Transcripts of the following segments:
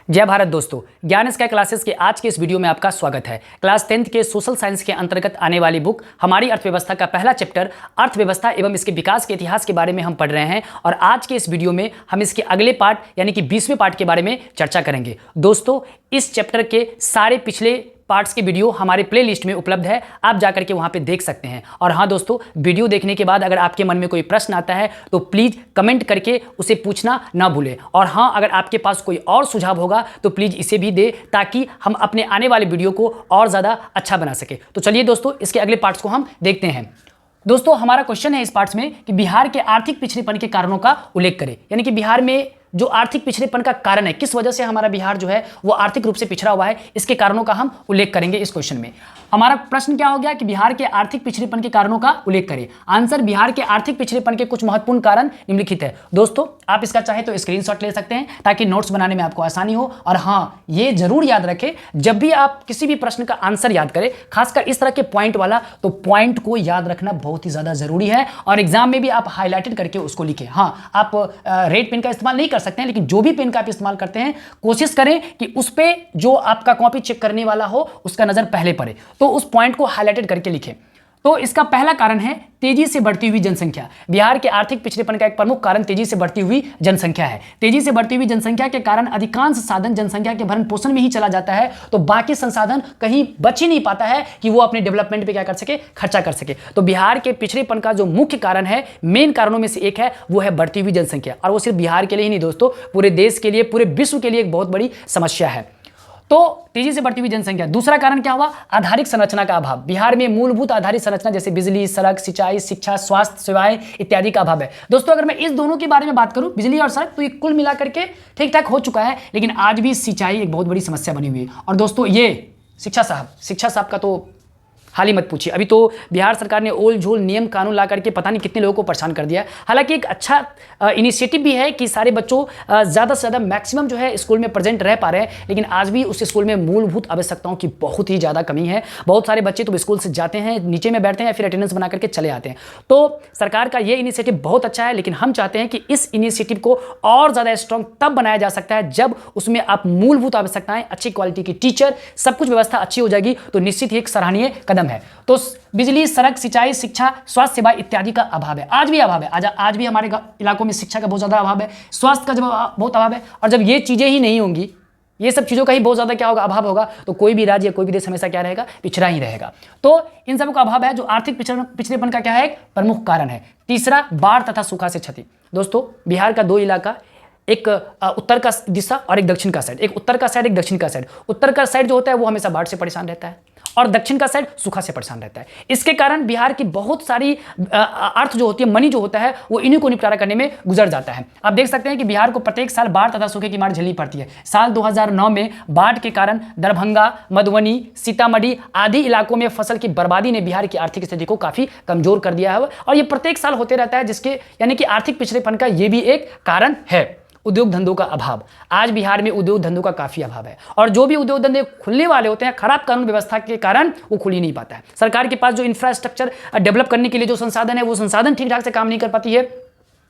जय भारत दोस्तों, ज्ञान स्काई क्लासेस के आज के इस वीडियो में आपका स्वागत है। क्लास 10th के सोशल साइंस के अंतर्गत आने वाली बुक हमारी अर्थव्यवस्था का पहला चैप्टर अर्थव्यवस्था एवं इसके विकास के इतिहास के बारे में हम पढ़ रहे हैं और आज के इस वीडियो में हम इसके अगले पार्ट यानी कि 20वें पार्ट के बारे में चर्चा करेंगे। दोस्तों, इस चैप्टर के सारे पिछले पार्ट्स की वीडियो हमारे प्लेलिस्ट में उपलब्ध है, आप जाकर के वहां पे देख सकते हैं। और हाँ दोस्तों, वीडियो देखने के बाद अगर आपके मन में कोई प्रश्न आता है तो प्लीज़ कमेंट करके उसे पूछना ना भूलें। और हाँ, अगर आपके पास कोई और सुझाव होगा तो प्लीज़ इसे भी दे ताकि हम अपने आने वाले वीडियो को और ज़्यादा अच्छा बना सके। तो चलिए दोस्तों, इसके अगले पार्ट्स को हम देखते हैं। दोस्तों, हमारा क्वेश्चन है इस पार्ट्स में कि बिहार के आर्थिक पिछड़ेपन के कारणों का उल्लेख करें, यानी कि बिहार में जो आर्थिक पिछड़ेपन का कारण है, किस वजह से हमारा बिहार जो है वो आर्थिक रूप से पिछड़ा हुआ है, इसके कारणों का हम उल्लेख करेंगे इस क्वेश्चन में। हमारा प्रश्न क्या हो गया कि बिहार के आर्थिक पिछड़ेपन के कारणों का उल्लेख करें। आंसर, बिहार के आर्थिक पिछड़ेपन के कुछ महत्वपूर्ण कारण निम्नलिखित है। दोस्तों, आप इसका चाहे तो स्क्रीनशॉट ले सकते हैं ताकि नोट्स बनाने में आपको आसानी हो। और हाँ, ये जरूर याद रखें, जब भी आप किसी भी प्रश्न का आंसर याद करें, खासकर इस तरह के पॉइंट वाला, तो पॉइंट को याद रखना बहुत ही ज्यादा जरूरी है और एग्जाम में भी आप हाईलाइटेड करके उसको लिखें। हाँ, आप रेड पेन का इस्तेमाल नहीं कर सकते हैं, लेकिन जो भी पेन का आप इस्तेमाल करते हैं कोशिश करें कि उस पे जो आपका कॉपी चेक करने वाला हो उसका नजर पहले पड़े, तो उस पॉइंट को हाईलाइटेड करके लिखें। तो इसका पहला कारण है तेजी से बढ़ती हुई जनसंख्या। बिहार के आर्थिक पिछड़ेपन का एक प्रमुख कारण तेजी से बढ़ती हुई जनसंख्या है। तेजी से बढ़ती हुई जनसंख्या के कारण अधिकांश साधन जनसंख्या के भरण पोषण में ही चला जाता है, तो बाकी संसाधन कहीं बच ही नहीं पाता है कि वो अपने डेवलपमेंट पे क्या कर सके, खर्चा कर सके। तो बिहार के पिछड़ेपन का जो मुख्य कारण है, मेन कारणों में से एक है, वो है बढ़ती हुई जनसंख्या। और वो सिर्फ बिहार के लिए ही नहीं दोस्तों, पूरे देश के लिए, पूरे विश्व के लिए एक बहुत बड़ी समस्या है। तो तेजी से बढ़ती हुई जनसंख्या। दूसरा कारण क्या हुआ? आधारिक संरचना का अभाव। बिहार में मूलभूत आधारिक संरचना जैसे बिजली, सड़क, सिंचाई, शिक्षा, स्वास्थ्य सेवाएं इत्यादि का अभाव है। दोस्तों, अगर मैं इस दोनों के बारे में बात करूं, बिजली और सड़क, तो ये कुल मिलाकर के ठीक ठाक हो चुका है, लेकिन आज भी सिंचाई एक बहुत बड़ी समस्या बनी हुई है। और दोस्तों, ये शिक्षा साहब का तो हाल ही मत पूछिए। अभी तो बिहार सरकार ने ओल झोल नियम कानून ला करके पता नहीं कितने लोगों को परेशान कर दिया है। हालांकि एक अच्छा इनिशिएटिव भी है कि सारे बच्चों ज़्यादा से ज़्यादा मैक्सिमम जो है स्कूल में प्रेजेंट रह पा रहे हैं, लेकिन आज भी उस स्कूल में मूलभूत आवश्यकताओं की बहुत ही ज़्यादा कमी है। बहुत सारे बच्चे तो स्कूल से जाते हैं, नीचे में बैठते हैं या फिर अटेंडेंस बना करके चले आते हैं। तो सरकार का ये इनिशिएटिव बहुत अच्छा है, लेकिन हम चाहते हैं कि इस इनिशिएटिव को और ज़्यादा स्ट्रॉन्ग तब बनाया जा सकता है जब उसमें आप मूलभूत आवश्यकताएं, अच्छी क्वालिटी की टीचर, सब कुछ व्यवस्था अच्छी हो जाएगी, तो निश्चित ही एक सराहनीय कदम है। तो बिजली, सड़क, सिंचाई, शिक्षा, स्वास्थ्य सेवा इत्यादि का अभाव है, आज भी अभाव है। आज भी हमारे इलाकों में शिक्षा का बहुत ज़्यादा अभाव है, स्वास्थ्य का जब बहुत अभाव है। और जब ये चीज़ें ही नहीं होंगी, ये सब चीज़ों का ही बहुत ज़्यादा क्या होगा, अभाव होगा, तो कोई भी राज्य, कोई भी देश हमेशा क्या रहेगा, पिछड़ा ही रहेगा। तो इन सब का अभाव है, जो आर्थिक पिछड़ेपन का क्या है, एक प्रमुख कारण है। तीसरा, बाढ़ तथा सूखा से क्षति। दोस्तों, बिहार का दो इलाका, एक उत्तर का दिशा और एक दक्षिण का साइड, एक उत्तर का साइड, एक दक्षिण का साइड। उत्तर का साइड जो होता है वो हमेशा बाढ़ से परेशान रहता है और दक्षिण का साइड सूखा से परेशान रहता है। इसके कारण बिहार की बहुत सारी अर्थ जो होती है, मनी जो होता है, वो इन्हीं को निपटारा करने में गुजर जाता है। आप देख सकते हैं कि बिहार को प्रत्येक साल बाढ़ तथा सूखे की मार झेलनी पड़ती है। साल 2009 में बाढ़ के कारण दरभंगा, मधुबनी, सीतामढ़ी आदि इलाकों में फसल की बर्बादी ने बिहार की आर्थिक स्थिति को काफी कमजोर कर दिया है और ये प्रत्येक साल होते रहता है, जिसके यानी कि आर्थिक पिछड़ेपन का ये भी एक कारण है। उद्योग धंधों का अभाव। आज बिहार में उद्योग धंधों का काफी अभाव है और जो भी उद्योग धंधे खुलने वाले होते हैं, खराब कानून व्यवस्था के कारण वो खुल ही नहीं पाता है। सरकार के पास जो इंफ्रास्ट्रक्चर डेवलप करने के लिए जो संसाधन है, वो संसाधन ठीक ठाक से काम नहीं कर पाती है,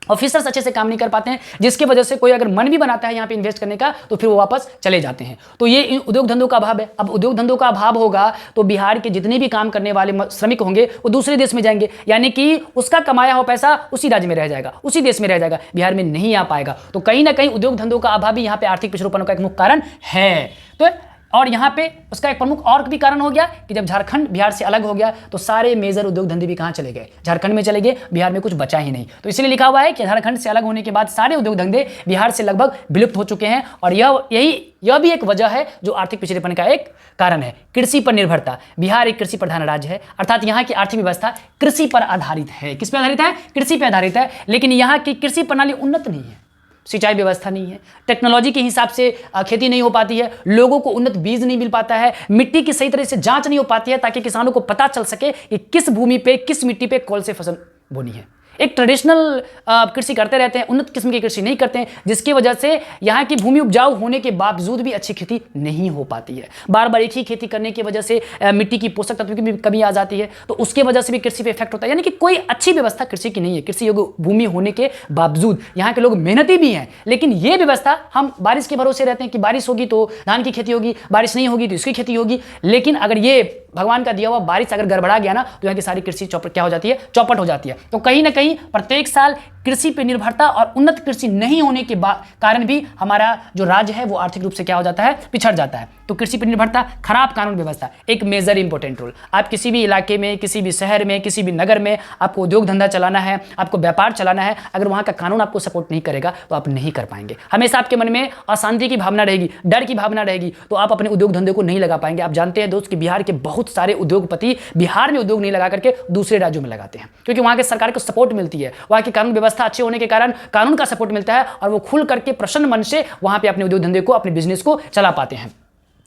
ऑफिसर्स अच्छे से काम नहीं कर पाते हैं, जिसकी वजह से कोई अगर मन भी बनाता है यहाँ पे इन्वेस्ट करने का तो फिर वो वापस चले जाते हैं। तो ये उद्योग धंधों का अभाव है। अब उद्योग धंधों का अभाव होगा तो बिहार के जितने भी काम करने वाले श्रमिक होंगे वो दूसरे देश में जाएंगे, यानी कि उसका कमाया हुआ पैसा उसी राज्य में रह जाएगा, उसी देश में रह जाएगा, बिहार में नहीं आ पाएगा। तो कहीं ना कहीं उद्योग धंधों का अभाव भी यहाँ पे आर्थिक पिछड़ेपन का एक मुख्य कारण है। तो और यहाँ पे उसका एक प्रमुख और भी कारण हो गया कि जब झारखंड बिहार से अलग हो गया तो सारे मेजर उद्योग धंधे भी कहाँ चले गए, झारखंड में चले गए, बिहार में कुछ बचा ही नहीं। तो इसलिए लिखा हुआ है कि झारखंड से अलग होने के बाद सारे उद्योग धंधे बिहार से लगभग विलुप्त हो चुके हैं और यह भी एक वजह है जो आर्थिक पिछड़ेपन का एक कारण है। कृषि पर निर्भरता। बिहार एक कृषि प्रधान राज्य है, अर्थात यहाँ की आर्थिक व्यवस्था कृषि पर आधारित है। किस पर आधारित है? कृषि पर आधारित है, लेकिन यहाँ की कृषि प्रणाली उन्नत नहीं है, सिंचाई व्यवस्था नहीं है, टेक्नोलॉजी के हिसाब से खेती नहीं हो पाती है, लोगों को उन्नत बीज नहीं मिल पाता है, मिट्टी की सही तरह से जांच नहीं हो पाती है ताकि किसानों को पता चल सके कि किस भूमि पे, किस मिट्टी पे कौन से फसल बोनी है। एक ट्रेडिशनल कृषि करते रहते हैं, उन्नत किस्म की कृषि नहीं करते हैं, जिसकी वजह से यहाँ की भूमि उपजाऊ होने के बावजूद भी अच्छी खेती नहीं हो पाती है। बार बार एक ही खेती करने की वजह से मिट्टी की पोषक तत्व की भी कमी आ जाती है, तो उसके वजह से भी कृषि पे इफेक्ट होता है। यानी कि कोई अच्छी व्यवस्था कृषि की नहीं है। कृषि योग्य भूमि होने के बावजूद यहाँ के लोग मेहनती भी हैं, लेकिन ये व्यवस्था, हम बारिश के भरोसे रहते हैं कि बारिश होगी तो धान की खेती होगी, बारिश नहीं होगी तो इसकी खेती होगी। लेकिन अगर ये भगवान का दिया हुआ बारिश अगर गड़बड़ा गया ना, तो यहाँ की सारी कृषि क्या हो जाती है, चौपट हो जाती है। तो कहीं ना कहीं प्रत्येक साल कृषि पे निर्भरता और उन्नत कृषि नहीं होने के कारण भी हमारा जो राज्य है वो आर्थिक रूप से क्या हो जाता है, पिछड़ जाता है। तो कृषि पर निर्भरता, खराब कानून व्यवस्था एक मेजर इंपॉर्टेंट रोल। आप किसी भी इलाके में, किसी भी शहर में, किसी भी नगर में आपको उद्योग धंधा चलाना है, आपको व्यापार चलाना है, अगर वहां का कानून आपको सपोर्ट नहीं करेगा तो आप नहीं कर पाएंगे। हमेशा आपके मन में अशांति की भावना रहेगी, डर की भावना रहेगी, तो आप अपने उद्योग धंधे को नहीं लगा पाएंगे। आप जानते हैं दोस्त कि बिहार के बहुत सारे उद्योगपति बिहार में उद्योग नहीं लगा करके दूसरे राज्यों में लगाते हैं, क्योंकि वहां के सरकार को सपोर्ट मिलती है, वहां की कानून व्यवस्था अच्छे होने के कारण कानून का सपोर्ट मिलता है और वो खुल करके प्रसन्न मन से वहां पे अपने उद्योग धंधे को, अपने बिजनेस को चला पाते हैं।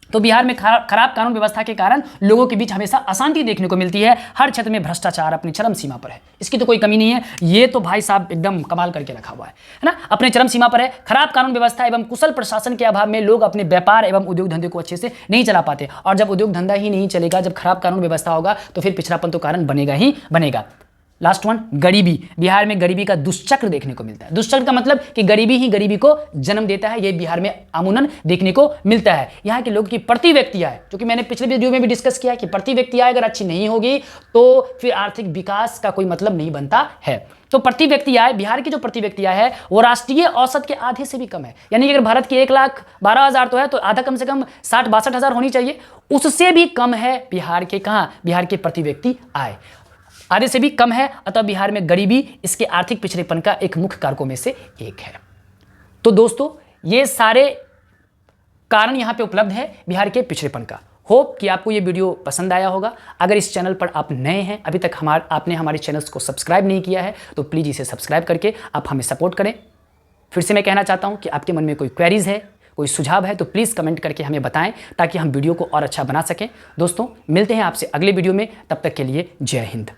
तो बिहार में खराब कानून व्यवस्था के कारण लोगों के बीच हमेशा अशांति देखने को मिलती है। हर क्षेत्र में भ्रष्टाचार अपनी चरम सीमा पर है, इसकी तो कोई कमी नहीं है। ये तो भाई साहब एकदम कमाल करके रखा हुआ है ना, अपने चरम सीमा पर है। खराब कानून व्यवस्था एवं कुशल प्रशासन के अभाव में लोग अपने व्यापार एवं उद्योग धंधे को अच्छे से नहीं चला पाते, और जब उद्योग धंधा ही नहीं चलेगा, जब खराब कानून व्यवस्था होगा, तो फिर पिछड़ापन तो कारण बनेगा ही बनेगा। लास्ट वन, गरीबी। बिहार में गरीबी का दुष्चक्र देखने को मिलता है। दुष्चक्र का मतलब कि गरीबी ही गरीबी को जन्म देता है। ये बिहार में अमूमन देखने को मिलता है। यहाँ के लोगों की प्रति व्यक्ति आय, जो कि मैंने पिछले वीडियो में भी डिस्कस किया कि प्रति व्यक्ति आय अगर अच्छी नहीं होगी तो फिर आर्थिक विकास का कोई मतलब नहीं बनता है। तो प्रति व्यक्ति आय, बिहार की जो प्रति व्यक्ति आय है वो राष्ट्रीय औसत के आधे से भी कम है। यानी कि अगर भारत की 1,12,000 तो है, तो आधा कम से कम 60-62 होनी चाहिए, उससे भी कम है बिहार के, कहाँ, बिहार के प्रति व्यक्ति आय आधे से भी कम है। अतः बिहार में गरीबी इसके आर्थिक पिछड़ेपन का एक मुख्य कारकों में से एक है। तो दोस्तों ये सारे कारण यहां पे उपलब्ध है बिहार के पिछड़ेपन का। होप कि आपको ये वीडियो पसंद आया होगा। अगर इस चैनल पर आप नए हैं, अभी तक आपने हमारे चैनल्स को सब्सक्राइब नहीं किया है, तो प्लीज़ इसे सब्सक्राइब करके आप हमें सपोर्ट करें। फिर से मैं कहना चाहता हूं कि आपके मन में कोई क्वेरीज है, कोई सुझाव है, तो प्लीज़ कमेंट करके हमें बताएं, ताकि हम वीडियो को और अच्छा बना सकें। दोस्तों मिलते हैं आपसे अगले वीडियो में, तब तक के लिए जय हिंद।